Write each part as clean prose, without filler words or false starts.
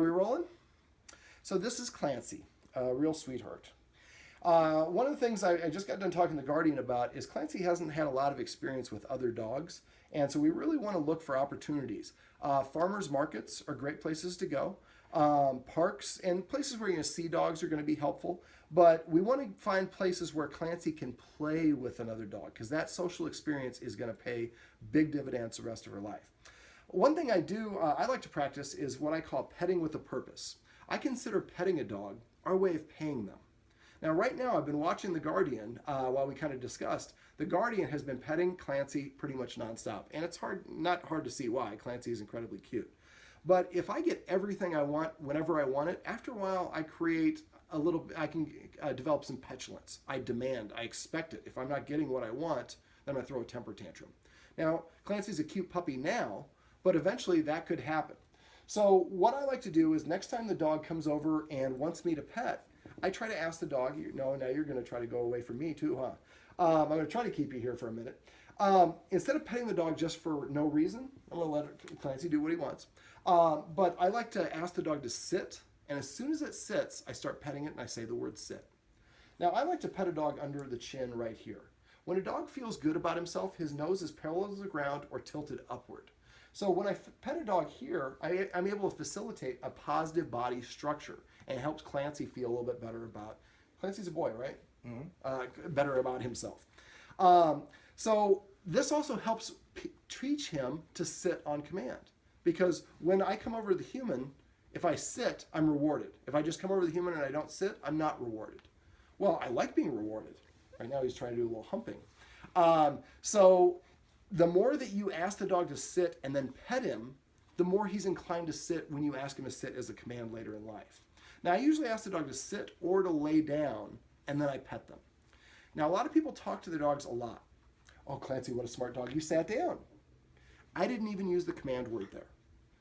Are we rolling? So this is Clancy, a real sweetheart. One of the things I just got done talking to the Guardian about is Clancy hasn't had a lot of experience with other dogs, and so we really want to look for opportunities. Farmers markets are great places to go. Parks and places where you're going to see dogs are going to be helpful, but we want to find places where Clancy can play with another dog because that social experience is going to pay big dividends the rest of her life. One thing I like to practice is what I call petting with a purpose. I consider petting a dog our way of paying them. Now, right now, I've been watching The Guardian while we kind of discussed. The Guardian has been petting Clancy pretty much nonstop, and it's not hard to see why. Clancy is incredibly cute. But if I get everything I want whenever I want it, after a while, I can develop some petulance. I demand, I expect it. If I'm not getting what I want, then I'm going to throw a temper tantrum. Now, Clancy's a cute puppy now, but eventually that could happen. So what I like to do is next time the dog comes over and wants me to pet, I try to ask the dog, no, now you're going to try to go away from me too, huh? I'm going to try to keep you here for a minute. Instead of petting the dog just for no reason, I'm going to let Clancy do what he wants. But I like to ask the dog to sit, and as soon as it sits, I start petting it and I say the word sit. Now, I like to pet a dog under the chin right here. When a dog feels good about himself, his nose is parallel to the ground or tilted upward. So when I pet a dog here, I'm able to facilitate a positive body structure, and it helps Clancy feel a little bit better about, Clancy's a boy, right? Mm-hmm. Better about himself. So this also helps teach him to sit on command, because when I come over to the human, if I sit, I'm rewarded. If I just come over to the human and I don't sit, I'm not rewarded. Well, I like being rewarded. Right now he's trying to do a little humping. So the more that you ask the dog to sit and then pet him, the more he's inclined to sit when you ask him to sit as a command later in life. Now, I usually ask the dog to sit or to lay down, and then I pet them. Now, a lot of people talk to their dogs a lot. Oh, Clancy, what a smart dog. You sat down. I didn't even use the command word there.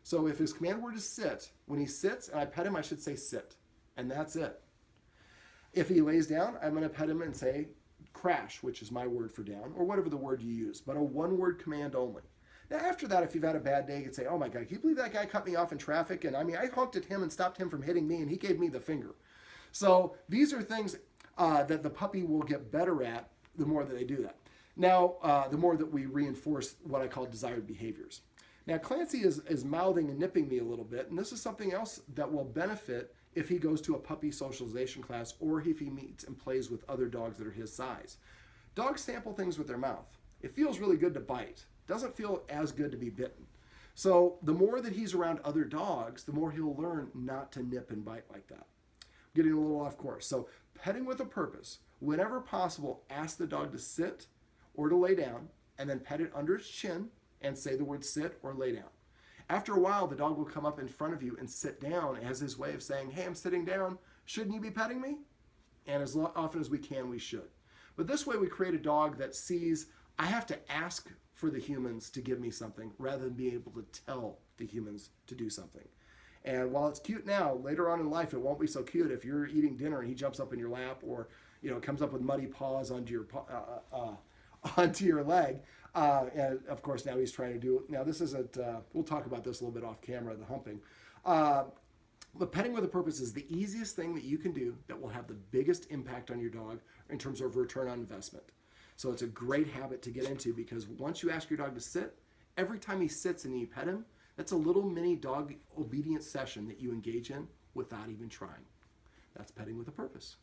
So if his command word is sit, when he sits and I pet him, I should say sit, and that's it. If he lays down, I'm going to pet him and say crash, which is my word for down, or whatever the word you use, but a one-word command only. Now, after that, if you've had a bad day, you can say, oh my God, can you believe that guy cut me off in traffic? And I mean, I honked at him and stopped him from hitting me, and he gave me the finger. So these are things that the puppy will get better at the more that they do that. Now, the more that we reinforce what I call desired behaviors. Now, Clancy is mouthing and nipping me a little bit, and this is something else that will benefit if he goes to a puppy socialization class or if he meets and plays with other dogs that are his size. Dogs sample things with their mouth. It feels really good to bite. Doesn't feel as good to be bitten. So the more that he's around other dogs, the more he'll learn not to nip and bite like that. Getting a little off course. So petting with a purpose. Whenever possible, ask the dog to sit or to lay down, and then pet it under its chin and say the word sit or lay down. After a while, the dog will come up in front of you and sit down as his way of saying, hey, I'm sitting down. Shouldn't you be petting me? And as often as we can, we should. But this way we create a dog that sees, I have to ask for the humans to give me something rather than being able to tell the humans to do something. And while it's cute now, later on in life, it won't be so cute if you're eating dinner and he jumps up in your lap or comes up with muddy paws onto your leg. And of course, now he's trying to do it. Now, this isn't, we'll talk about this a little bit off camera, the humping. But petting with a purpose is the easiest thing that you can do that will have the biggest impact on your dog in terms of return on investment. So it's a great habit to get into because once you ask your dog to sit, every time he sits and you pet him, that's a little mini dog obedience session that you engage in without even trying. That's petting with a purpose.